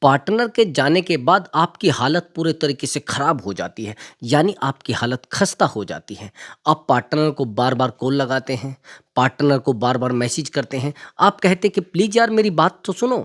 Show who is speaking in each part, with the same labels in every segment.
Speaker 1: Partner के जाने के बाद आपकी हालत पूरे तरीके से खराब हो जाती है, यानी आपकी हालत खस्ता हो जाती है। आप पार्टनर को बार-बार कॉल लगाते हैं, पार्टनर को बार-बार मैसेज करते हैं। आप कहते हैं कि प्लीज़ यार मेरी बात तो सुनो,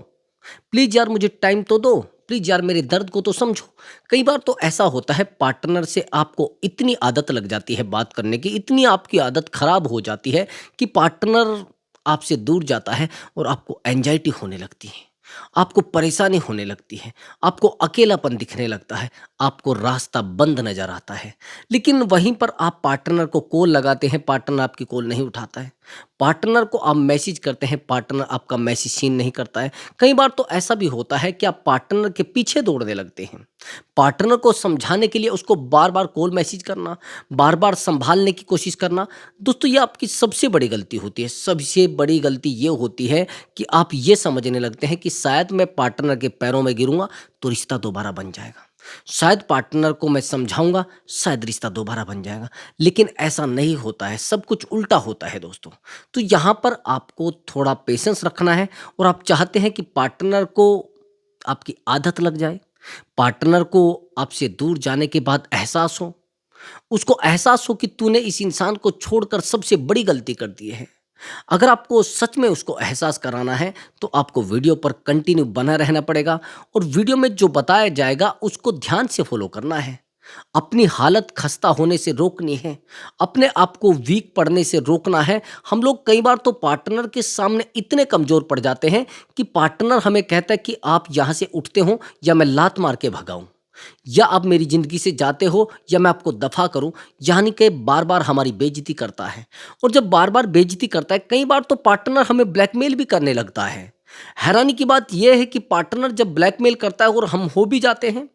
Speaker 1: प्लीज़ यार मुझे टाइम तो दो, प्लीज़ यार मेरे दर्द को तो समझो। कई बार तो ऐसा होता है पार्टनर से आपको इतनी आदत लग जाती है बात करने की, इतनी आपकी आदत खराब हो जाती है कि पार्टनर आपसे दूर जाता है और आपको एंग्ज़ायटी होने लगती है। आपको परेशानी होने लगती है, आपको अकेलापन दिखने लगता है, आपको रास्ता बंद नज़र आता है। लेकिन वहीं पर आप पार्टनर को कॉल लगाते हैं, पार्टनर आपकी कॉल नहीं उठाता है। पार्टनर को आप मैसेज करते हैं, पार्टनर आपका मैसेज सीन नहीं करता है। कई बार तो ऐसा भी होता है कि आप पार्टनर के पीछे दौड़ने लगते हैं। पार्टनर को समझाने के लिए उसको बार-बार कॉल मैसेज करना, बार-बार सँभालने की कोशिश करना। दोस्तों ये आपकी सबसे बड़ी गलती होती है। सबसे बड़ी गलती ये होती है कि आप ये समझने लगते हैं कि शायद मैं पार्टनर के पैरों में गिरूँगा तो रिश्ता दोबारा बन जाएगा। शायद पार्टनर को मैं समझाऊँगा, शायद रिश्ता दोबारा बन जाएगा। लेकिन ऐसा नहीं होता है, सब कुछ उल्टा होता है दोस्तों। तो यहाँ पर आपको थोड़ा पेशेंस रखना है और आप चाहते हैं कि पार्टनर को आपकी आदत लग जाए, पार्टनर को आपसे दूर जाने के बाद एहसास हो, उसको एहसास हो कि तूने इस इंसान को छोड़कर सबसे बड़ी गलती कर दी है। अगर आपको सच में उसको एहसास कराना है तो आपको वीडियो पर कंटिन्यू बना रहना पड़ेगा और वीडियो में जो बताया जाएगा उसको ध्यान से फॉलो करना है। अपनी हालत खस्ता होने से रोकनी है, अपने आप को वीक पड़ने से रोकना है। हम लोग कई बार तो पार्टनर के सामने इतने कमज़ोर पड़ जाते हैं कि पार्टनर हमें कहता है कि आप यहाँ से उठते हो या मैं लात मार के भगाऊँ, या आप मेरी ज़िंदगी से जाते हो या मैं आपको दफ़ा करूँ। यानी कि बार-बार हमारी बेइज़्ज़ती करता है और जब बार-बार बेइज़्ज़ती करता है, कई बार तो पार्टनर हमें ब्लैकमेल भी करने लगता है। हैरानी की बात यह है कि पार्टनर जब ब्लैकमेल करता है और हम हो भी जाते हैं,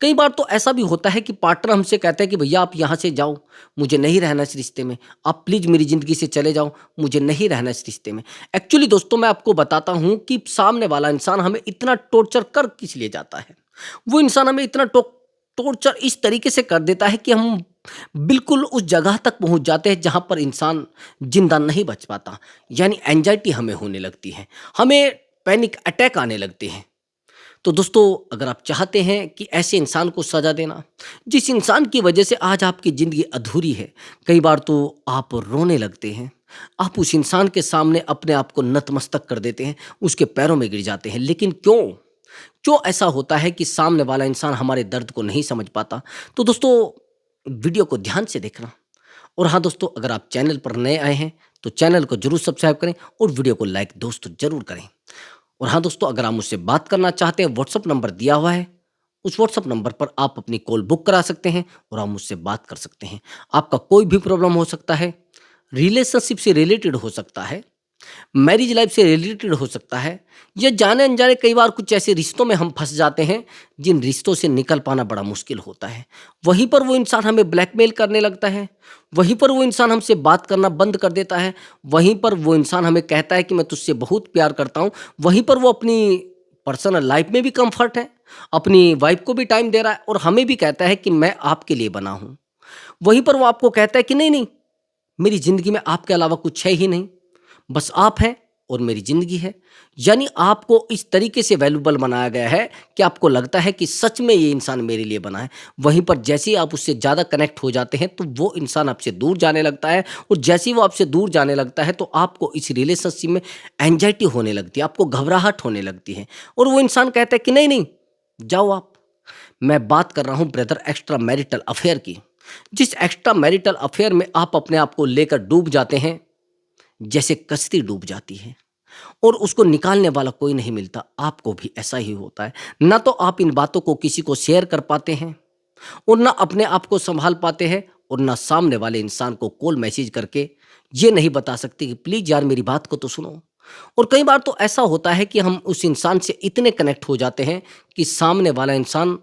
Speaker 1: कई बार तो ऐसा भी होता है कि पार्टनर हमसे कहता है कि भैया आप यहाँ से जाओ, मुझे नहीं रहना इस रिश्ते में, आप प्लीज़ मेरी ज़िंदगी से चले जाओ, मुझे नहीं रहना इस रिश्ते में। एक्चुअली दोस्तों मैं आपको बताता हूँ कि सामने वाला इंसान हमें इतना टॉर्चर कर किस लिए जाता है। वो इंसान हमें इतना टॉर्चर इस तरीके से कर देता है कि हम बिल्कुल उस जगह तक पहुँच जाते हैं जहाँ पर इंसान ज़िंदा नहीं बच पाता। यानी एंग्ज़ायटी हमें होने लगती है, हमें पैनिक अटैक आने लगते हैं। तो दोस्तों अगर आप चाहते हैं कि ऐसे इंसान को सज़ा देना, जिस इंसान की वजह से आज आपकी ज़िंदगी अधूरी है, कई बार तो आप रोने लगते हैं। आप उस इंसान के सामने अपने आप को नतमस्तक कर देते हैं, उसके पैरों में गिर जाते हैं। लेकिन क्यों? क्यों ऐसा होता है कि सामने वाला इंसान हमारे दर्द को नहीं समझ पाता? तो दोस्तों वीडियो को ध्यान से देखना। और हाँ दोस्तों अगर आप चैनल पर नए आए हैं तो चैनल को ज़रूर सब्सक्राइब करें और वीडियो को लाइक दोस्तों ज़रूर करें। और हाँ दोस्तों अगर आप मुझसे बात करना चाहते हैं, व्हाट्सअप नंबर दिया हुआ है, उस व्हाट्सअप नंबर पर आप अपनी कॉल बुक करा सकते हैं और आप मुझसे बात कर सकते हैं। आपका कोई भी प्रॉब्लम हो सकता है, रिलेशनशिप से रिलेटेड हो सकता है, मैरिज लाइफ से रिलेटेड हो सकता है, या जाने अनजाने कई बार कुछ ऐसे रिश्तों में हम फंस जाते हैं जिन रिश्तों से निकल पाना बड़ा मुश्किल होता है। वहीं पर वो इंसान हमें ब्लैकमेल करने लगता है, वहीं पर वो इंसान हमसे बात करना बंद कर देता है, वहीं पर वो इंसान हमें कहता है कि मैं तुझसे बहुत प्यार करता हूँ, वहीं पर वो अपनी पर्सनल लाइफ में भी कंफर्ट है, अपनी वाइफ को भी टाइम दे रहा है और हमें भी कहता है कि मैं आपके लिए बना हूँ। वहीं पर वो आपको कहता है कि नहीं नहीं, मेरी ज़िंदगी में आपके अलावा कुछ है ही नहीं, बस आप हैं और मेरी ज़िंदगी है। यानी आपको इस तरीके से वैल्यूएबल बनाया गया है कि आपको लगता है कि सच में ये इंसान मेरे लिए बना है। वहीं पर जैसे ही आप उससे ज़्यादा कनेक्ट हो जाते हैं तो वो इंसान आपसे दूर जाने लगता है और जैसे ही वो आपसे दूर जाने लगता है तो आपको इस रिलेशनशिप में एंग्जाइटी होने लगती है, आपको घबराहट होने लगती है और वो इंसान कहता है कि नहीं, नहीं, जाओ आप। मैं बात कर रहा हूँ ब्रदर एक्स्ट्रा मैरिटल अफेयर की। जिस एक्स्ट्रा मैरिटल अफेयर में आप अपने आप को लेकर डूब जाते हैं, जैसे कश्ती डूब जाती है और उसको निकालने वाला कोई नहीं मिलता, आपको भी ऐसा ही होता है। ना तो आप इन बातों को किसी को शेयर कर पाते हैं और ना अपने आप को संभाल पाते हैं और ना सामने वाले इंसान को कॉल मैसेज करके ये नहीं बता सकते कि प्लीज़ यार मेरी बात को तो सुनो। और कई बार तो ऐसा होता है कि हम उस इंसान से इतने कनेक्ट हो जाते हैं कि सामने वाला इंसान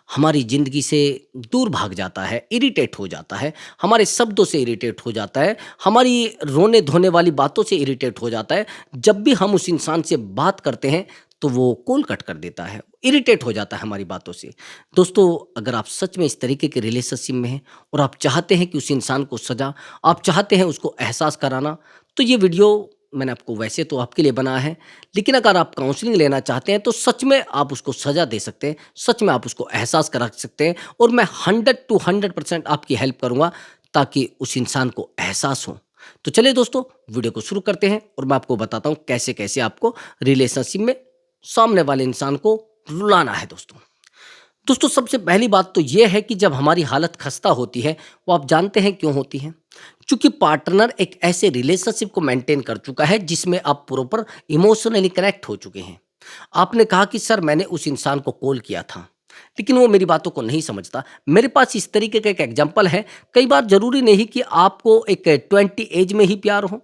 Speaker 1: हमारी ज़िंदगी से दूर भाग जाता है, इरिटेट हो जाता है, हमारे शब्दों से इरिटेट हो जाता है, हमारी रोने-धोने वाली बातों से इरिटेट हो जाता है। जब भी हम उस इंसान से बात करते हैं, तो वो कॉल कट कर देता है, इरिटेट हो जाता है हमारी बातों से। दोस्तों, अगर आप सच में इस तरीके के रिलेशनशिप में हैं और आप चाहते हैं कि उस इंसान को सज़ा, आप चाहते हैं उसको एहसास कराना, तो ये वीडियो मैंने आपको वैसे तो आपके लिए बनाया है, लेकिन अगर आप काउंसलिंग लेना चाहते हैं तो सच में आप उसको सज़ा दे सकते हैं, सच में आप उसको एहसास करा सकते हैं और मैं 100 टू 100% आपकी हेल्प करूँगा ताकि उस इंसान को एहसास हो। तो चलिए दोस्तों, वीडियो को शुरू करते हैं और मैं आपको बताता हूँ कैसे-कैसे आपको रिलेशनशिप में सामने वाले इंसान को रुलाना है दोस्तों। दोस्तों सबसे पहली बात तो ये है कि जब हमारी हालत खस्ता होती है, वो आप जानते हैं क्यों होती है? क्योंकि पार्टनर एक ऐसे रिलेशनशिप को मेंटेन कर चुका है जिसमें आप प्रॉपर इमोशनली कनेक्ट हो चुके हैं। आपने कहा कि सर मैंने उस इंसान को कॉल किया था, लेकिन वो मेरी बातों को नहीं समझता। मेरे पास इस तरीके का एक एग्जांपल है, कई बार ज़रूरी नहीं कि आपको एक 20 एज में ही प्यार हो,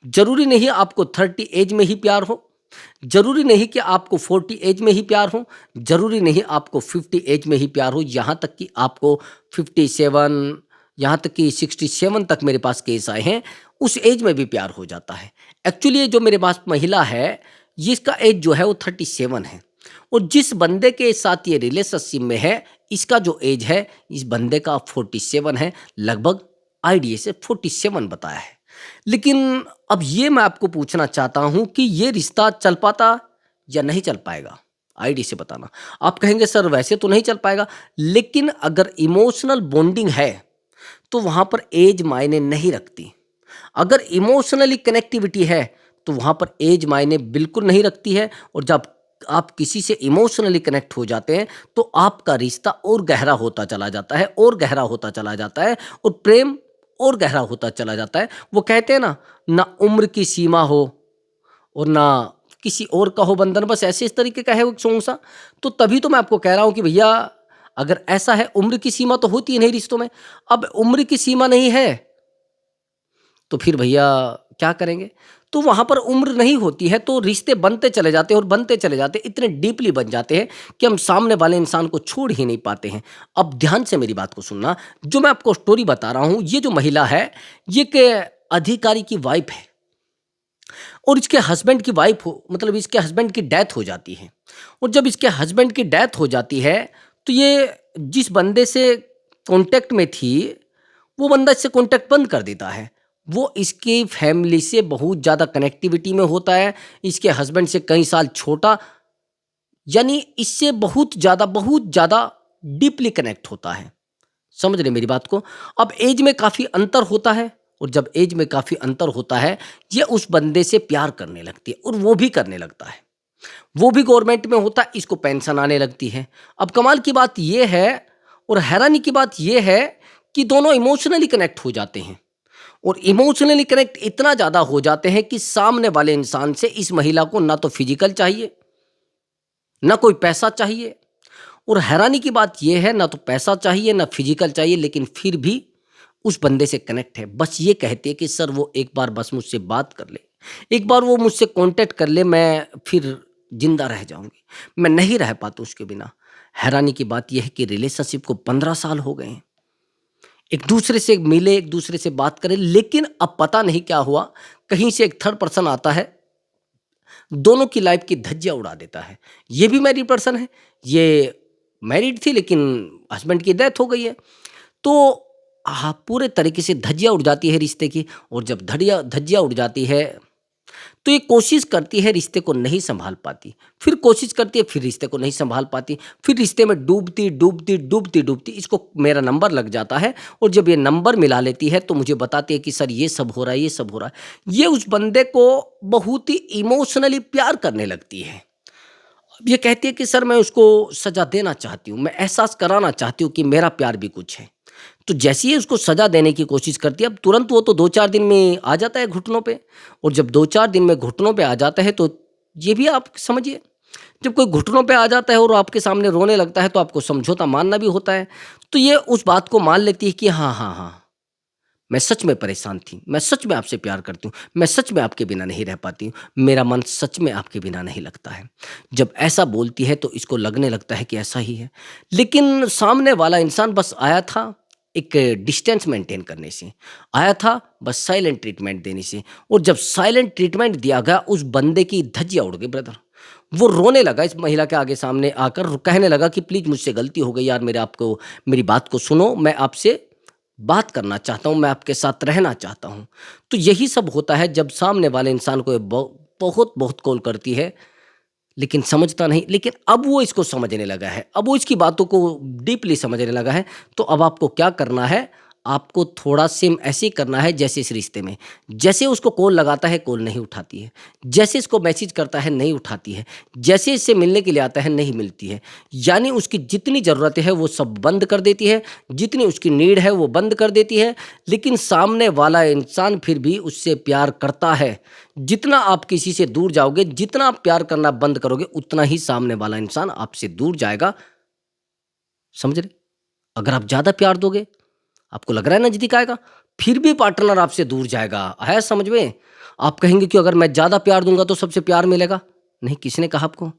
Speaker 1: ज़रूरी नहीं आपको 30 एज में ही प्यार हो, ज़रूरी नहीं कि आपको 40 एज में ही प्यार हो, ज़रूरी नहीं आपको 50 एज में ही प्यार हो, यहाँ तक कि आपको 57, यहाँ तक कि 67 तक मेरे पास केस आए हैं, उस एज में भी प्यार हो जाता है। एक्चुअली ये जो मेरे पास महिला है, ये इसका एज जो है वो 37 है और जिस बंदे के साथ ये रिलेशनशिप में है, इसका जो एज है, इस बंदे का 47 है, लगभग आईडिया से 47 बताया है। लेकिन अब ये मैं आपको पूछना चाहता हूं कि ये रिश्ता चल पाता या नहीं चल पाएगा? आईडी से बताना। आप कहेंगे सर वैसे तो नहीं चल पाएगा, लेकिन अगर इमोशनल बॉन्डिंग है तो वहां पर एज मायने नहीं रखती। अगर इमोशनली कनेक्टिविटी है तो वहां पर एज मायने बिल्कुल नहीं रखती है और जब आप किसी से इमोशनली कनेक्ट हो जाते हैं तो आपका रिश्ता और गहरा होता चला जाता है और गहरा होता चला जाता है और प्रेम और गहरा होता चला जाता है। वो कहते हैं ना उम्र की सीमा हो और ना किसी और का हो बंधन, बस ऐसे इस तरीके का है वो सॉन्ग सा। तो तभी तो मैं आपको कह रहा हूँ कि भैया अगर ऐसा है, उम्र की सीमा तो होती है नहीं रिश्तों में। अब उम्र की सीमा नहीं है तो फिर भैया क्या करेंगे? तो वहाँ पर उम्र नहीं होती है तो रिश्ते बनते चले जाते हैं और बनते चले जाते हैं, इतने डीपली बन जाते हैं कि हम सामने वाले इंसान को छोड़ ही नहीं पाते हैं। अब ध्यान से मेरी बात को सुनना, जो मैं आपको स्टोरी बता रहा हूँ, ये जो महिला है, ये के अधिकारी की वाइफ है और इसके हस्बैंड की वाइफ हो, मतलब इसके हस्बैंड की डेथ हो जाती है। और जब इसके हस्बैंड की डेथ हो जाती है तो ये जिस बंदे से कांटेक्ट में थी, वो बंदा इससे कांटेक्ट बंद कर देता है। वो इसकी फैमिली से बहुत ज़्यादा कनेक्टिविटी में होता है, इसके हस्बैंड से कई साल छोटा, यानी इससे बहुत ज़्यादा डीपली कनेक्ट होता है। समझ रहे मेरी बात को? अब एज में काफ़ी अंतर होता है और जब एज में काफ़ी अंतर होता है, ये उस बंदे से प्यार करने लगती है और वो भी करने लगता है। वो भी गवर्नमेंट में होता है, इसको पेंशन आने लगती है। अब कमाल की बात ये है और हैरानी की बात ये है कि दोनों इमोशनली कनेक्ट हो जाते हैं और इमोशनली कनेक्ट इतना ज़्यादा हो जाते हैं कि सामने वाले इंसान से इस महिला को ना तो फिजिकल चाहिए, ना कोई पैसा चाहिए। और हैरानी की बात यह है, ना तो पैसा चाहिए ना फिजिकल चाहिए, लेकिन फिर भी उस बंदे से कनेक्ट है। बस ये कहते हैं कि सर वो एक बार बस मुझसे बात कर ले, एक बार वो मुझसे कांटेक्ट कर ले, मैं फिर जिंदा रह जाऊंगी। मैं नहीं रह पाता उसके बिना। हैरानी की बात यह है कि रिलेशनशिप को 15 साल हो गए हैं, एक दूसरे से मिले, एक दूसरे से बात करें, लेकिन अब पता नहीं क्या हुआ, कहीं से एक थर्ड पर्सन आता है, दोनों की लाइफ की धज्जियां उड़ा देता है। ये भी मैरिड पर्सन है, ये मैरिड थी लेकिन हस्बैंड की डेथ हो गई है। तो पूरे तरीके से धज्जियां उड़ जाती है रिश्ते की। और जब धज्जियां उड़ जाती है तो ये कोशिश करती है, रिश्ते को नहीं संभाल पाती, फिर कोशिश करती है, फिर रिश्ते को नहीं संभाल पाती, फिर रिश्ते में डूबती डूबती डूबती डूबती इसको मेरा नंबर लग जाता है। और जब ये नंबर मिला लेती है तो मुझे बताती है कि सर ये सब हो रहा है, ये सब हो रहा है। ये उस बंदे को बहुत ही इमोशनली प्यार करने लगती है। अब ये कहती है कि सर मैं उसको सजा देना चाहती हूँ, मैं एहसास कराना चाहती हूँ कि मेरा प्यार भी कुछ है। तो जैसे ही उसको सजा देने की कोशिश करती है, अब तुरंत वो तो 2-4 दिन में आ जाता है घुटनों पे। और जब 2-4 दिन में घुटनों पे आ जाता है तो ये भी आप समझिए, जब कोई घुटनों पे आ जाता है और आपके सामने रोने लगता है तो आपको समझौता मानना भी होता है। तो ये उस बात को मान लेती है कि हाँ हाँ हाँ, मैं सच में परेशान थी, मैं सच में आपसे प्यार करती हूँ, मैं सच में आपके बिना नहीं रह पाती हूँ, मेरा मन सच में आपके बिना नहीं लगता है। जब ऐसा बोलती है तो इसको लगने लगता है कि ऐसा ही है। लेकिन सामने वाला इंसान बस आया था एक डिस्टेंस मेंटेन करने से, आया था बस साइलेंट ट्रीटमेंट देने से। और जब साइलेंट ट्रीटमेंट दिया गया, उस बंदे की धज्जियां उड़ गई ब्रदर। वो रोने लगा इस महिला के आगे सामने आकर, कहने लगा कि प्लीज़ मुझसे गलती हो गई यार, मेरे आपको मेरी बात को सुनो, मैं आपसे बात करना चाहता हूँ, मैं आपके साथ रहना चाहता हूँ। तो यही सब होता है जब सामने वाले इंसान को ये बहुत बहुत कॉल करती है, लेकिन समझता नहीं। लेकिन अब वो इसको समझने लगा है, अब वो इसकी बातों को डीपली समझने लगा है। तो अब आपको क्या करना है, आपको थोड़ा सेम ऐसे ही करना है जैसे इस रिश्ते में। जैसे उसको कॉल लगाता है, कॉल नहीं उठाती है। जैसे इसको मैसेज करता है, नहीं उठाती है। जैसे इससे मिलने के लिए आता है, नहीं मिलती है। यानी उसकी जितनी ज़रूरतें हैं वो सब बंद कर देती है, जितनी उसकी नीड है वो बंद कर देती है। लेकिन सामने वाला इंसान फिर भी उससे प्यार करता है। जितना आप किसी से दूर जाओगे, जितना आप प्यार करना बंद करोगे, उतना ही सामने वाला इंसान आपसे दूर जाएगा। समझ रहे? अगर आप ज़्यादा प्यार दोगे, आपको लग रहा है नज़दीक आएगा, फिर भी पार्टनर आपसे दूर जाएगा। आया समझ में? आप कहेंगे कि अगर मैं ज़्यादा प्यार दूंगा तो सबसे प्यार मिलेगा। नहीं, किसने कहा आपको?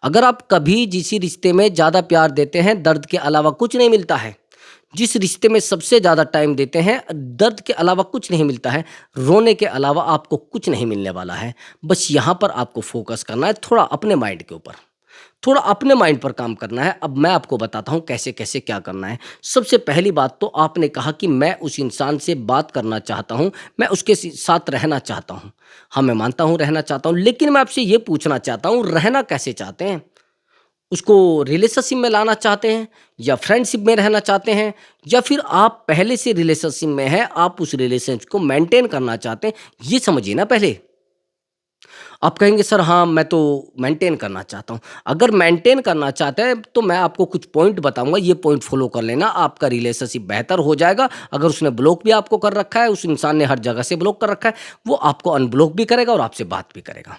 Speaker 1: अगर आप कभी किसी रिश्ते में ज़्यादा प्यार देते हैं, दर्द के अलावा कुछ नहीं मिलता है। जिस रिश्ते में सबसे ज़्यादा टाइम देते हैं, दर्द के अलावा कुछ नहीं मिलता है, रोने के अलावा आपको कुछ नहीं मिलने वाला है। बस यहाँ पर आपको फोकस करना है थोड़ा अपने माइंड के ऊपर, थोड़ा अपने माइंड पर काम करना है। अब मैं आपको बताता हूँ कैसे-कैसे क्या करना है। सबसे पहली बात तो आपने कहा कि मैं उस इंसान से बात करना चाहता हूँ, मैं उसके साथ रहना चाहता हूँ। हाँ, मैं मानता हूँ रहना चाहता हूँ, लेकिन मैं आपसे ये पूछना चाहता हूँ, रहना कैसे चाहते हैं? उसको रिलेशनशिप में लाना चाहते हैं या फ्रेंडशिप में रहना चाहते हैं, या फिर आप पहले से रिलेशनशिप में हैं, आप उस रिलेशनशिप को मेंटेन करना चाहते हैं? ये समझिए ना पहले। आप कहेंगे सर हाँ, मैं तो मेंटेन करना चाहता हूँ। अगर मेंटेन करना चाहते हैं तो मैं आपको कुछ पॉइंट बताऊँगा, ये पॉइंट फॉलो कर लेना, आपका रिलेशनशिप बेहतर हो जाएगा। अगर उसने ब्लॉक भी आपको कर रखा है, उस इंसान ने हर जगह से ब्लॉक कर रखा है, वो आपको अनब्लॉक भी करेगा और आपसे बात भी करेगा।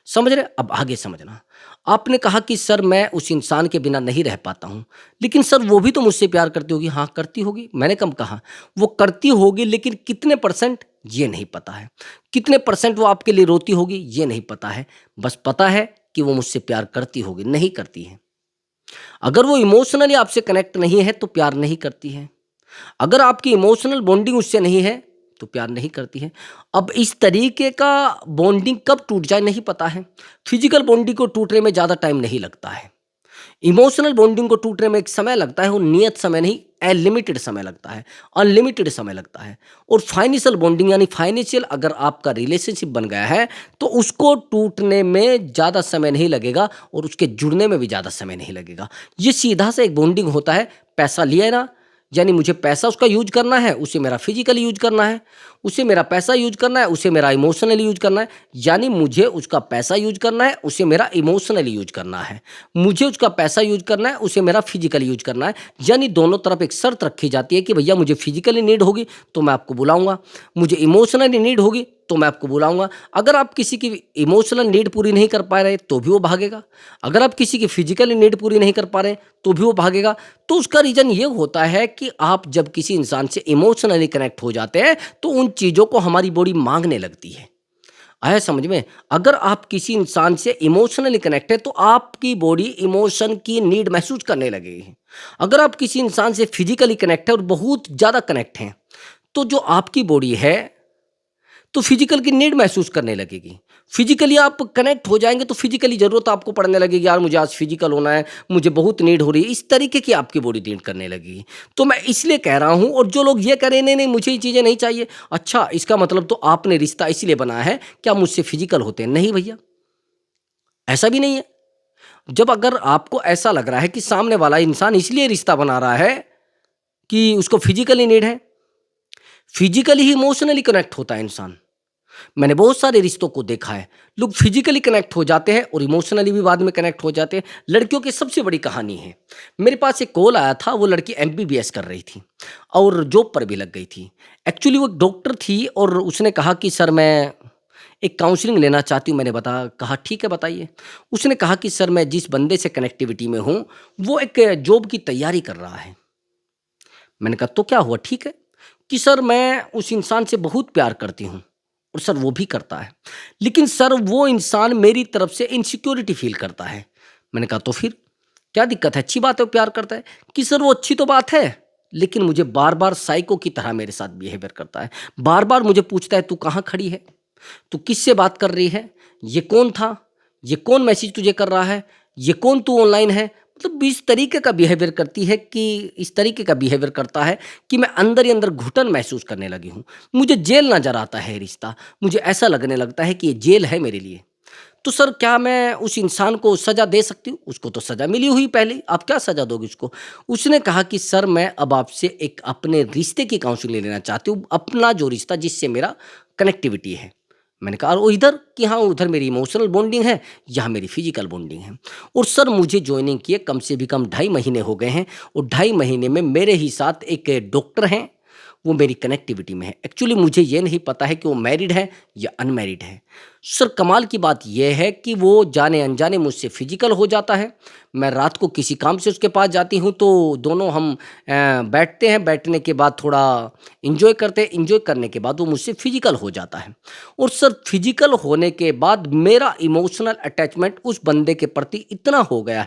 Speaker 1: समझ रहे? अब आगे समझना। आपने कहा कि सर मैं उस इंसान के बिना नहीं रह पाता हूँ, लेकिन सर वो भी तो मुझसे प्यार करती होगी। हाँ, करती होगी, मैंने कब कहा? वो करती होगी, लेकिन कितने परसेंट ये नहीं पता है। कितने परसेंट वो आपके लिए रोती होगी ये नहीं पता है। बस पता है कि वो मुझसे प्यार करती होगी, नहीं करती है। अगर वो इमोशनली आपसे कनेक्ट नहीं है तो प्यार नहीं करती है। अगर आपकी इमोशनल बॉन्डिंग उससे नहीं है तो प्यार नहीं करती है। अब इस तरीके का बॉन्डिंग कब टूट जाए नहीं पता है। फिजिकल बॉन्डिंग को टूटने में ज़्यादा टाइम नहीं लगता है। इमोशनल बॉन्डिंग को टूटने में एक समय लगता है, वो नियत समय नहीं, अनलिमिटेड समय लगता है, अनलिमिटेड समय लगता है। और फाइनेंशियल बॉन्डिंग यानी फाइनेंशियल अगर आपका रिलेशनशिप बन गया है तो उसको टूटने में ज़्यादा समय नहीं लगेगा और उसके जुड़ने में भी ज़्यादा समय नहीं लगेगा। ये सीधा सा एक बॉन्डिंग होता है। पैसा लिया है ना, यानी मुझे पैसा उसका यूज करना है, उसे मेरा फिजिकली यूज करना है। उसे मेरा पैसा यूज करना है, उसे मेरा इमोशनली यूज करना है। यानी मुझे उसका पैसा यूज करना है, उसे मेरा इमोशनली यूज करना है। मुझे उसका पैसा यूज करना है, उसे मेरा फिजिकली यूज करना है। यानी दोनों तरफ एक शर्त रखी जाती है कि भैया मुझे फिजिकली नीड होगी तो मैं आपको बुलाऊंगा, मुझे इमोशनली नीड होगी तो मैं आपको बुलाऊंगा। अगर आप किसी की इमोशनल नीड पूरी नहीं कर पा रहे तो भी वो भागेगा। अगर आप किसी की फिजिकली नीड पूरी नहीं कर पा रहे तो भी वो भागेगा। तो उसका रीज़न ये होता है कि आप जब किसी इंसान से इमोशनली कनेक्ट हो जाते हैं तो उन चीज़ों को हमारी बॉडी मांगने लगती है। आया समझ में? अगर आप किसी इंसान से इमोशनली कनेक्ट है तो आपकी बॉडी इमोशन की नीड महसूस करने लगेगी। अगर आप किसी इंसान से फिजिकली कनेक्ट है और बहुत ज़्यादा कनेक्ट हैं तो जो आपकी बॉडी है तो फिजिकल की नीड महसूस करने लगेगी। फिजिकली आप कनेक्ट हो जाएंगे तो फिजिकली ज़रूरत आपको पड़ने लगेगी, यार मुझे आज फिजिकल होना है, मुझे बहुत नीड हो रही है। इस तरीके की आपकी बॉडी नीड करने लगेगी। तो मैं इसलिए कह रहा हूँ, और जो लोग ये कह रहे हैं नहीं नहीं मुझे ये चीज़ें नहीं चाहिए, अच्छा इसका मतलब तो आपने रिश्ता इसलिए बनाया है क्या मुझसे फिजिकल होते हैं? नहीं भैया, ऐसा भी नहीं है। जब अगर आपको ऐसा लग रहा है कि सामने वाला इंसान इसलिए रिश्ता बना रहा है कि उसको फिजिकली नीड है, फिजिकली ही इमोशनली कनेक्ट होता है इंसान। मैंने बहुत सारे रिश्तों को देखा है, लोग फिजिकली कनेक्ट हो जाते हैं और इमोशनली भी बाद में कनेक्ट हो जाते हैं। लड़कियों की सबसे बड़ी कहानी है। मेरे पास एक कॉल आया था, वो लड़की एमबीबीएस कर रही थी और जॉब पर भी लग गई थी। एक्चुअली वो एक डॉक्टर थी और उसने कहा कि सर मैं एक काउंसलिंग लेना चाहती हूँ। मैंने कहा ठीक है बताइए। उसने कहा कि सर मैं जिस बंदे से कनेक्टिविटी में हूँ वो एक जॉब की तैयारी कर रहा है। मैंने कहा तो क्या हुआ? ठीक है कि सर मैं उस इंसान से बहुत प्यार करती हूँ और सर वो भी करता है, लेकिन सर वो इंसान मेरी तरफ से इनसिक्योरिटी फील करता है। मैंने कहा तो फिर क्या दिक्कत है? अच्छी बात है वो प्यार करता है। कि सर वो अच्छी तो बात है, लेकिन मुझे बार बार साइको की तरह मेरे साथ बिहेवियर करता है। बार बार मुझे पूछता है तू कहाँ खड़ी है, तू किससे बात कर रही है, ये कौन था, ये कौन मैसेज तुझे कर रहा है, ये कौन तू ऑनलाइन है। मतलब इस तरीके का बिहेवियर करती है कि इस तरीके का बिहेवियर करता है कि मैं अंदर ही अंदर घुटन महसूस करने लगी हूँ। मुझे जेल नज़र आता है ये रिश्ता। मुझे ऐसा लगने लगता है कि ये जेल है मेरे लिए। तो सर क्या मैं उस इंसान को सज़ा दे सकती हूँ? उसको तो सज़ा मिली हुई पहले ही, आप क्या सज़ा दोगे उसको? उसने कहा कि सर मैं अब आपसे एक अपने रिश्ते की काउंसलिंग लेना चाहती हूँ, अपना जो रिश्ता जिससे मेरा कनेक्टिविटी है। मैंने कहा और वो इधर कि हाँ, उधर मेरी इमोशनल बॉन्डिंग है, यहाँ मेरी फिज़िकल बॉन्डिंग है। और सर मुझे जॉइनिंग किए कम से भी कम ढाई महीने हो गए हैं और ढाई महीने में मेरे ही साथ एक डॉक्टर हैं, वो मेरी कनेक्टिविटी में है। एक्चुअली मुझे ये नहीं पता है कि वो मैरिड है या अनमैरिड है। सर कमाल की बात ये है कि वो जाने-अनजाने मुझसे फ़िज़िकल हो जाता है। मैं रात को किसी काम से उसके पास जाती हूँ तो दोनों हम बैठते हैं, बैठने के बाद थोड़ा एन्जॉय करते हैं, एन्जॉय करने के बाद वो मुझसे फ़िज़िकल हो जाता है। और सर फ़िज़िकल होने के बाद मेरा इमोशनल अटैचमेंट उस बंदे के प्रति इतना हो गया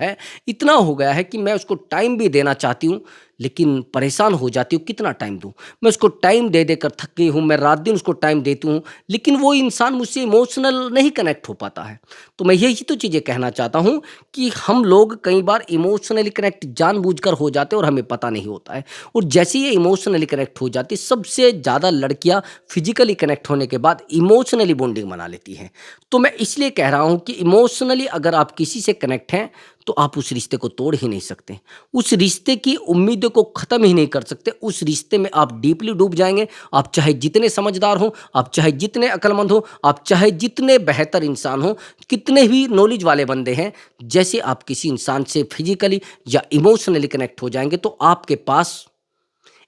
Speaker 1: है कि मैं उसको टाइम भी देना चाहती हूँ, लेकिन परेशान हो जाती हूँ कितना टाइम दूँ। मैं उसको टाइम दे देकर थक गई हूँ, मैं रात-दिन उसको टाइम देती हूँ, लेकिन वो इंसान मुझसे इमोशनल नहीं कनेक्ट हो पाता है। तो मैं यही तो चीज़ें कहना चाहता हूँ कि हम लोग कई बार इमोशनली कनेक्ट जानबूझकर हो जाते हैं और हमें पता नहीं होता है। और जैसे ही ये इमोशनली कनेक्ट हो जाती है, सबसे ज़्यादा लड़कियाँ फिज़िकली कनेक्ट होने के बाद इमोशनली बॉन्डिंग बना लेती हैं। तो मैं इसलिए कह रहा हूँ कि इमोशनली अगर आप किसी से कनेक्ट हैं, तो आप उस रिश्ते को तोड़ ही नहीं सकते। उस रिश्ते की उम्मीदों को ख़त्म ही नहीं कर सकते। उस रिश्ते में आप डीपली डूब जाएँगे। आप चाहे जितने समझदार हों, आप चाहे जितने अक्लमंद हों, आप चाहे जितने बेहतर इंसान हों, कितने भी नॉलेज वाले बंदे हैं, जैसे आप किसी इंसान से फिज़िकली या इमोशनली कनेक्ट हो जाएँगे, तो आपके पास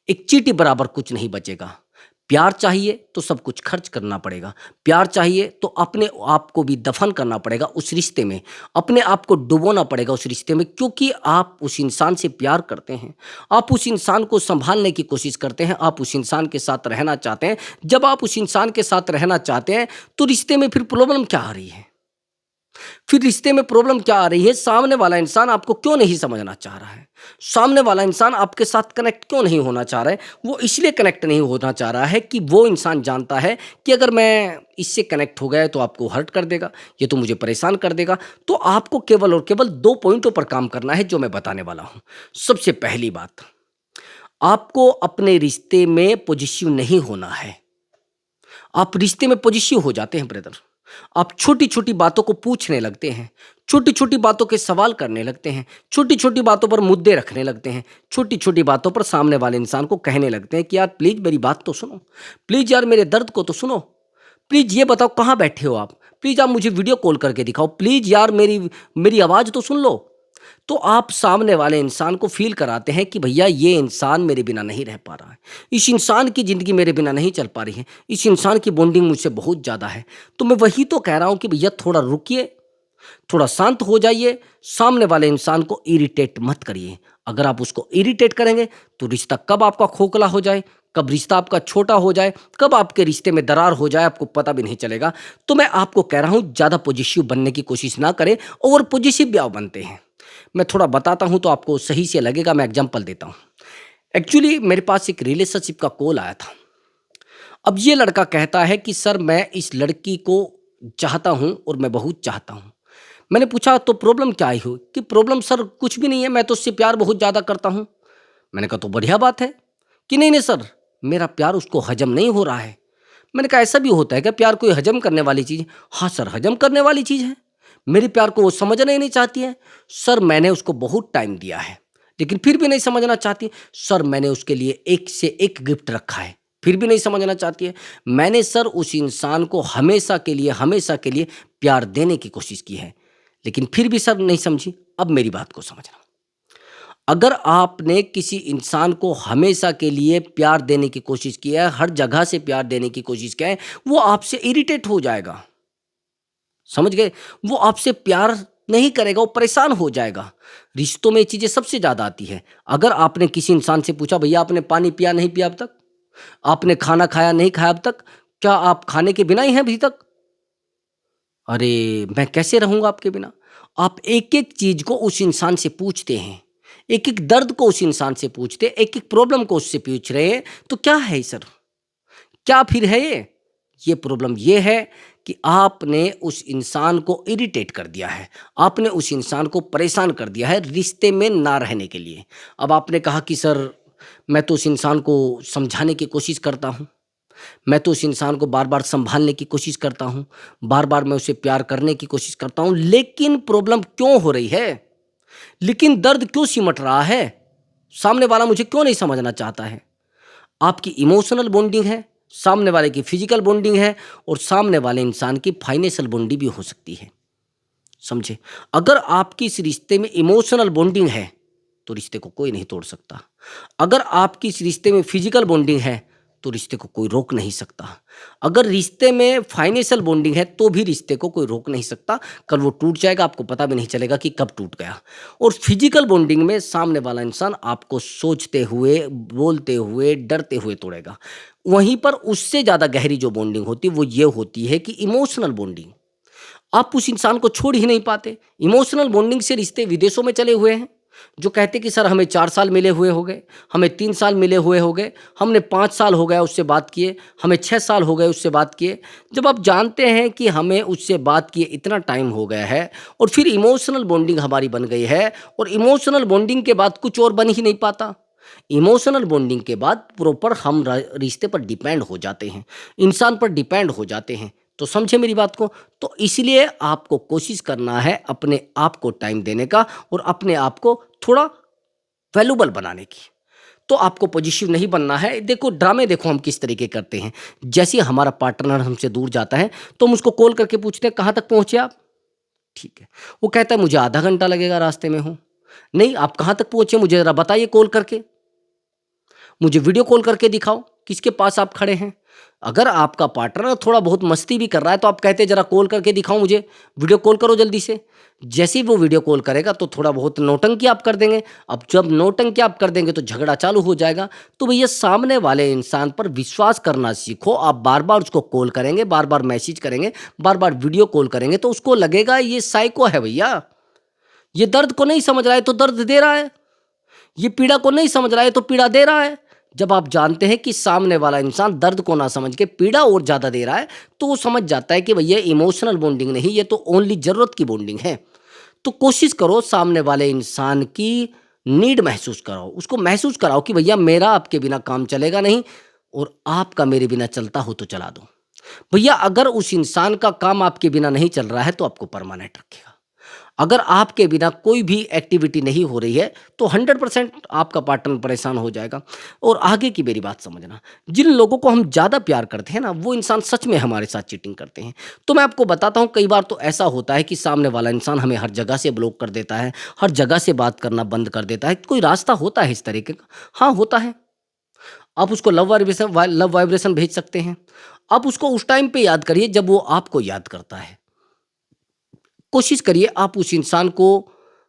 Speaker 1: एक चींटी बराबर कुछ नहीं बचेगा। प्यार चाहिए तो सब कुछ खर्च करना पड़ेगा। प्यार चाहिए तो अपने आप को भी दफ़न करना पड़ेगा उस रिश्ते में। अपने आप को डुबोना पड़ेगा उस रिश्ते में क्योंकि आप उस इंसान से प्यार करते हैं। आप उस इंसान को सँभालने की कोशिश करते हैं, आप उस इंसान के साथ रहना चाहते हैं। जब आप उस इंसान के साथ रहना चाहते हैं, तो रिश्ते में फिर प्रॉब्लम क्या आ रही है? फिर रिश्ते में प्रॉब्लम क्या आ रही है? सामने वाला इंसान आपको क्यों नहीं समझना चाह रहा है? सामने वाला इंसान आपके साथ कनेक्ट क्यों नहीं होना चाह रहा है? वो इसलिए कनेक्ट नहीं होना चाह रहा है कि वो इंसान जानता है कि अगर मैं इससे कनेक्ट हो गया तो आपको हर्ट कर देगा, ये तो मुझे परेशान कर देगा। तो आपको केवल और केवल 2 पॉइंटों पर काम करना है जो मैं बताने वाला हूँ। सबसे पहली बात, आपको अपने रिश्ते में पॉज़िसिव नहीं होना है। आप रिश्ते में पॉजिटिव हो जाते हैं ब्रदर। आप छोटी-छोटी बातों को पूछने लगते हैं, छोटी-छोटी बातों के सवाल करने लगते हैं, छोटी-छोटी बातों पर मुद्दे रखने लगते हैं, छोटी-छोटी बातों पर सामने वाले इंसान को कहने लगते हैं कि यार प्लीज़ मेरी बात तो सुनो, प्लीज़ यार मेरे दर्द को तो सुनो, प्लीज़ ये बताओ कहाँ बैठे हो आप? प्लीज़ आप मुझे वीडियो कॉल करके दिखाओ, प्लीज़ यार मेरी मेरी आवाज़ तो सुन लो। तो आप सामने वाले इंसान को फ़ील कराते हैं कि भैया ये इंसान मेरे बिना नहीं रह पा रहा है। इस इंसान की ज़िंदगी मेरे बिना नहीं चल पा रही है। इस इंसान की बॉन्डिंग मुझसे बहुत ज़्यादा है। तो मैं वही तो कह रहा हूँ कि भैया थोड़ा रुकिए, थोड़ा शांत हो जाइए, सामने वाले इंसान को इरिटेट मत करिए। अगर आप उसको इरिटेट करेंगे तो रिश्ता कब आपका खोखला हो जाए, कब रिश्ता आपका छोटा हो जाए, कब आपके रिश्ते में दरार हो जाए आपको पता भी नहीं चलेगा। तो मैं आपको कह रहा हूँ ज़्यादा पॉजिटिव बनने की कोशिश ना करें, ओवर पॉजिटिव भी आप बनते हैं। मैं थोड़ा बताता हूँ तो आपको सही से लगेगा, मैं एग्ज़ाम्पल देता हूँ। एक्चुअली मेरे पास एक रिलेशनशिप का कॉल आया था। अब ये लड़का कहता है कि सर मैं इस लड़की को चाहता हूँ और मैं बहुत चाहता हूँ। मैंने पूछा तो प्रॉब्लम क्या आई हो? कि प्रॉब्लम सर कुछ भी नहीं है, मैं तो उससे प्यार बहुत ज़्यादा करता हूँ। मैंने कहा तो बढ़िया बात है। कि नहीं, नहीं सर, मेरा प्यार उसको हज़म नहीं हो रहा है। मैंने कहा ऐसा भी होता है क्या, प्यार कोई हज़म करने वाली चीज़ है? हाँ सर, हज़म करने वाली चीज़ है। मेरे प्यार को वो समझना ही नहीं चाहती है। सर मैंने उसको बहुत टाइम दिया है, लेकिन फिर भी नहीं समझना चाहती। सर मैंने उसके लिए एक से एक गिफ्ट रखा है, फिर भी नहीं समझना चाहती है। मैंने सर उस इंसान को हमेशा के लिए प्यार देने की कोशिश की है, लेकिन फिर भी सर नहीं समझी। अब मेरी बात को समझना। अगर आपने किसी इंसान को हमेशा के लिए प्यार देने की कोशिश की है, हर जगह से प्यार देने की कोशिश किया है, वो आपसे इरिटेट हो जाएगा। समझ गए? वो आपसे प्यार नहीं करेगा, वो परेशान हो जाएगा। रिश्तों में ये चीज़ें सबसे ज़्यादा आती है। अगर आपने किसी इंसान से पूछा भैया आपने पानी पिया नहीं पिया अब तक? आपने खाना खाया नहीं खाया अब तक? क्या आप खाने के बिना ही हैं अभी तक? अरे! मैं कैसे रहूँगा आपके बिना? आप एक-एक चीज़ को उस इंसान से पूछते हैं। एक-एक दर्द को उस इंसान से पूछते हैं, एक-एक प्रॉब्लम को उससे पूछ रहे हैं, तो क्या है सर? क्या फिर है ये? ये प्रॉब्लम ये है कि आपने उस इंसान को इरिटेट कर दिया है, आपने उस इंसान को परेशान कर दिया है रिश्ते में ना रहने के लिए। अब आपने कहा कि सर मैं तो उस इंसान को समझाने की कोशिश करता हूँ, मैं तो उस इंसान को बार-बार सँभालने की कोशिश करता हूँ, बार-बार मैं उसे प्यार करने की कोशिश करता हूँ, लेकिन प्रॉब्लम क्यों हो रही है? लेकिन दर्द क्यों सिमट रहा है? सामने वाला मुझे क्यों नहीं समझना चाहता है? आपकी इमोशनल बॉन्डिंग है, सामने वाले की फिजिकल बॉन्डिंग है और सामने वाले इंसान की फाइनेंशियल बॉन्डिंग भी हो सकती है। समझे? अगर आपकी इस रिश्ते में इमोशनल बॉन्डिंग है, तो रिश्ते को कोई नहीं तोड़ सकता। अगर आपकी इस रिश्ते में फिजिकल बॉन्डिंग है, तो रिश्ते को कोई रोक नहीं सकता। अगर रिश्ते में फाइनेंशियल बॉन्डिंग है, तो भी रिश्ते को कोई रोक नहीं सकता। कल वो टूट जाएगा, आपको पता भी नहीं चलेगा कि कब टूट गया। और फिजिकल बॉन्डिंग में सामने वाला इंसान आपको सोचते हुए, बोलते हुए, डरते हुए तोड़ेगा। वहीं पर उससे ज़्यादा गहरी जो बॉन्डिंग होती है, वो ये होती है कि इमोशनल बॉन्डिंग। आप उस इंसान को छोड़ ही नहीं पाते। इमोशनल बॉन्डिंग से रिश्ते विदेशों में चले हुए हैं। जो कहते कि सर हमें 4 साल मिले हुए हो गए, हमें 3 साल मिले हुए हो गए, हमने 5 साल हो गया उससे बात किए, हमें 6 साल हो गए उससे बात किए। जब आप जानते हैं कि हमें उससे बात किए इतना टाइम हो गया है और फिर इमोशनल बॉन्डिंग हमारी बन गई है और इमोशनल बॉन्डिंग के बाद कुछ और बन ही नहीं पाता। इमोशनल बॉन्डिंग के बाद प्रॉपर हम रिश्ते पर डिपेंड हो जाते हैं, इंसान पर डिपेंड हो जाते हैं। तो समझे मेरी बात को? तो इसलिए आपको कोशिश करना है अपने आप को टाइम देने का और अपने आप को थोड़ा वैल्यूबल बनाने की। तो आपको पॉजिटिव नहीं बनना है। देखो ड्रामे देखो हम किस तरीके करते हैं। जैसे ही हमारा पार्टनर हमसे दूर जाता है तो हम उसको कॉल करके पूछते हैं कहाँ तक पहुँचे आप? ठीक है। वो कहता है मुझे आधा घंटा लगेगा, रास्ते में हूँ। नहीं आप कहाँ तक पहुँचे मुझे ज़रा बताइए कॉल करके। मुझे वीडियो कॉल करके दिखाओ किसके पास आप खड़े हैं। अगर आपका पार्टनर थोड़ा बहुत मस्ती भी कर रहा है तो आप कहते हैं ज़रा कॉल करके दिखाओ मुझे, वीडियो कॉल करो जल्दी से। जैसे ही वो वीडियो कॉल करेगा तो थोड़ा बहुत नौटंकी आप कर देंगे। अब जब नौटंकी आप कर देंगे तो झगड़ा चालू हो जाएगा। तो भैया सामने वाले इंसान पर विश्वास करना सीखो। आप बार-बार उसको कॉल करेंगे, बार-बार मैसेज करेंगे, बार-बार वीडियो कॉल करेंगे तो उसको लगेगा ये साइको है भैया। ये दर्द को नहीं समझ रहा है तो दर्द दे रहा है। ये पीड़ा को नहीं समझ रहा है तो पीड़ा दे रहा है। जब आप जानते हैं कि सामने वाला इंसान दर्द को ना समझ के पीड़ा और ज़्यादा दे रहा है, तो वो समझ जाता है कि भैया इमोशनल बॉन्डिंग नहीं, ये तो ओनली ज़रूरत की बॉन्डिंग है। तो कोशिश करो सामने वाले इंसान की नीड महसूस कराओ, उसको महसूस कराओ कि भैया मेरा आपके बिना काम चलेगा नहीं और आपका मेरे बिना चलता हो तो चला दो। भैया अगर उस इंसान का काम आपके बिना नहीं चल रहा है तो आपको परमानेंट रखेगा। अगर आपके बिना कोई भी एक्टिविटी नहीं हो रही है तो 100% आपका पार्टनर परेशान हो जाएगा। और आगे की मेरी बात समझना, जिन लोगों को हम ज़्यादा प्यार करते हैं ना वो इंसान सच में हमारे साथ चीटिंग करते हैं। तो मैं आपको बताता हूँ कई बार तो ऐसा होता है कि सामने वाला इंसान हमें हर जगह से ब्लॉक कर देता है, हर जगह से बात करना बंद कर देता है। कोई रास्ता होता है इस तरीके का? हाँ होता है। आप उसको लव वाइब्रेशन भेज सकते हैं। आप उसको उस टाइम पे याद करिए जब वो आपको याद करता है। कोशिश करिए आप उस इंसान को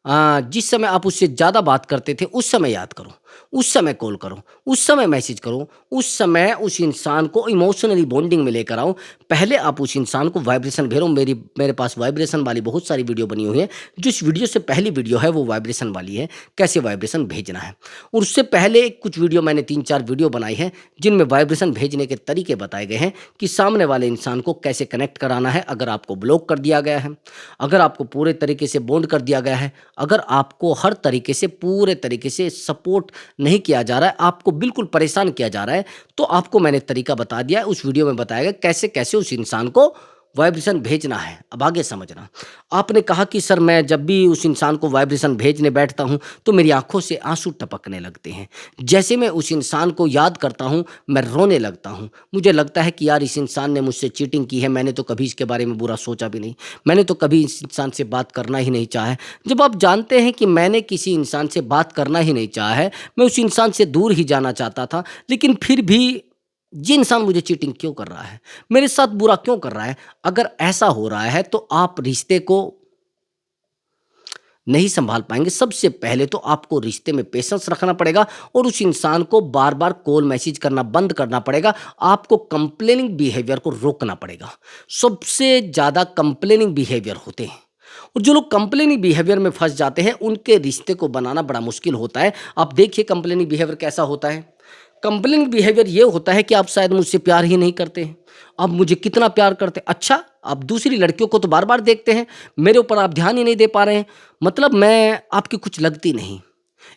Speaker 1: जिस समय आप उससे ज़्यादा बात करते थे उस समय याद करो, उस समय कॉल करो, उस समय मैसेज करो, उस समय उस इंसान को इमोशनली बॉन्डिंग में लेकर आओ। पहले आप उस इंसान को वाइब्रेशन भेजो। मेरे पास वाइब्रेशन वाली बहुत सारी वीडियो बनी हुई है। जिस वीडियो से पहली वीडियो है वो वाइब्रेशन वाली है, कैसे वाइब्रेशन भेजना है। और उससे पहले कुछ वीडियो मैंने 3-4 वीडियो बनाई है जिनमें वाइब्रेशन भेजने के तरीके बताए गए हैं कि सामने वाले इंसान को कैसे कनेक्ट कराना है अगर आपको ब्लॉक कर दिया गया है, अगर आपको पूरे तरीके से बॉन्ड कर दिया गया है, अगर आपको हर तरीके से पूरे तरीके से सपोर्ट नहीं किया जा रहा है, आपको बिल्कुल परेशान किया जा रहा है, तो आपको मैंने तरीका बता दिया है। उस वीडियो में बताया गया कैसे कैसे उस इंसान को वाइब्रेशन भेजना है। अब आगे समझना। आपने कहा कि सर मैं जब भी उस इंसान को वाइब्रेशन भेजने बैठता हूँ तो मेरी आंखों से आंसू टपकने लगते हैं। जैसे मैं उस इंसान को याद करता हूँ मैं रोने लगता हूँ। मुझे लगता है कि यार इस इंसान ने मुझसे चीटिंग की है, मैंने तो कभी इसके बारे में बुरा सोचा भी नहीं, मैंने तो कभी इस इंसान से बात करना ही नहीं चाहा है। जब आप जानते हैं कि मैंने किसी इंसान से बात करना ही नहीं चाहा है, मैं उस इंसान से दूर ही जाना चाहता था, लेकिन फिर भी ये इंसान मुझे चीटिंग क्यों कर रहा है, मेरे साथ बुरा क्यों कर रहा है। अगर ऐसा हो रहा है तो आप रिश्ते को नहीं संभाल पाएंगे। सबसे पहले तो आपको रिश्ते में पेशेंस रखना पड़ेगा और उस इंसान को बार बार कॉल मैसेज करना बंद करना पड़ेगा। आपको कंप्लेनिंग बिहेवियर को रोकना पड़ेगा। सबसे ज़्यादा कंप्लेनिंग बिहेवियर होते हैं और जो लोग कंप्लेनिंग बिहेवियर में फंस जाते हैं उनके रिश्ते को बनाना बड़ा मुश्किल होता है। आप देखिए कंप्लेनिंग बिहेवियर कैसा होता है। कंप्लेनिंग बिहेवियर ये होता है कि आप शायद मुझसे प्यार ही नहीं करते हैं, आप मुझे कितना प्यार करते हैं, अच्छा आप दूसरी लड़कियों को तो बार बार देखते हैं, मेरे ऊपर आप ध्यान ही नहीं दे पा रहे हैं, मतलब मैं आपकी कुछ लगती नहीं।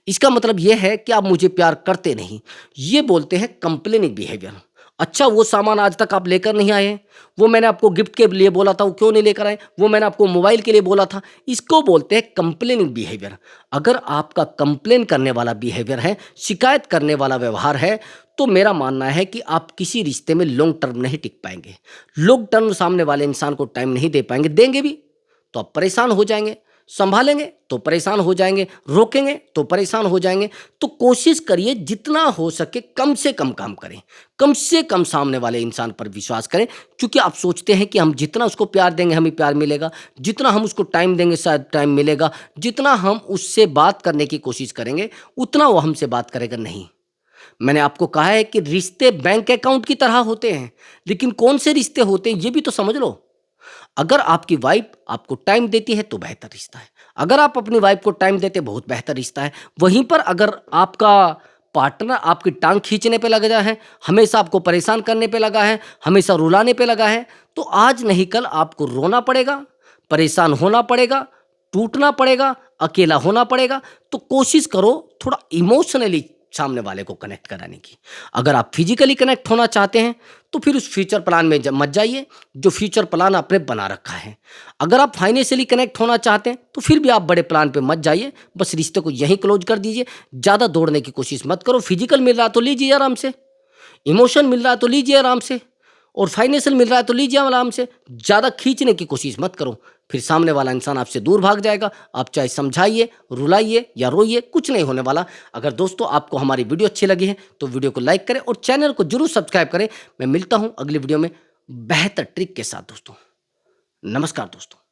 Speaker 1: इसका मतलब ये है कि आप मुझे प्यार करते नहीं। ये बोलते हैं कंप्लेनिंग बिहेवियर। अच्छा वो सामान आज तक आप लेकर नहीं आए हैं, वो मैंने आपको गिफ्ट के लिए बोला था, वो क्यों नहीं लेकर आए, वो मैंने आपको मोबाइल के लिए बोला था, इसको बोलते हैं कंप्लेनिंग बिहेवियर। अगर आपका कंप्लेन करने वाला बिहेवियर है, शिकायत करने वाला व्यवहार है, तो मेरा मानना है कि आप किसी रिश्ते में लॉन्ग टर्म नहीं टिक पाएंगे। लॉन्ग टर्म सामने वाले इंसान को टाइम नहीं दे पाएंगे, देंगे भी तो आप परेशान हो जाएंगे, संभालेंगे तो परेशान हो जाएंगे, रोकेंगे तो परेशान हो जाएंगे। तो कोशिश करिए जितना हो सके कम से कम काम करें, कम से कम सामने वाले इंसान पर विश्वास करें, क्योंकि आप सोचते हैं कि हम जितना उसको प्यार देंगे हमें प्यार मिलेगा, जितना हम उसको टाइम देंगे शायद टाइम मिलेगा, जितना हम उससे बात करने की कोशिश करेंगे उतना वो हमसे बात करेगा नहीं। मैंने आपको कहा है कि रिश्ते बैंक अकाउंट की तरह होते हैं, लेकिन कौन से रिश्ते होते हैं ये भी तो समझ लो। अगर आपकी वाइफ आपको टाइम देती है तो बेहतर रिश्ता है, अगर आप अपनी वाइफ को टाइम देते बहुत बेहतर रिश्ता है। वहीं पर अगर आपका पार्टनर आपकी टांग खींचने पे लगा है, हमेशा आपको परेशान करने पे लगा है, हमेशा रुलाने पे लगा है, तो आज नहीं कल आपको रोना पड़ेगा, परेशान होना पड़ेगा, टूटना पड़ेगा, अकेला होना पड़ेगा। तो कोशिश करो थोड़ा इमोशनली सामने वाले को कनेक्ट कराने की। अगर आप फिजिकली कनेक्ट होना चाहते हैं तो फिर उस फ्यूचर प्लान में मत जाइए जो फ्यूचर प्लान आपने बना रखा है। अगर आप फाइनेंशियली कनेक्ट होना चाहते हैं तो फिर भी आप बड़े प्लान पे मत जाइए, बस रिश्ते को यहीं क्लोज कर दीजिए। ज़्यादा दौड़ने की कोशिश मत करो। फिजिकल मिल रहा है तो लीजिए आराम से, इमोशन मिल रहा है तो लीजिए आराम से, और फाइनेंशियल मिल रहा है तो लीजिए आराम से। ज़्यादा खींचने की कोशिश मत करो, फिर सामने वाला इंसान आपसे दूर भाग जाएगा। आप चाहे समझाइए, रुलाइए या रोइए, कुछ नहीं होने वाला। अगर दोस्तों आपको हमारी वीडियो अच्छी लगी है तो वीडियो को लाइक करें और चैनल को जरूर सब्सक्राइब करें। मैं मिलता हूं अगली वीडियो में बेहतर ट्रिक के साथ दोस्तों। नमस्कार दोस्तों।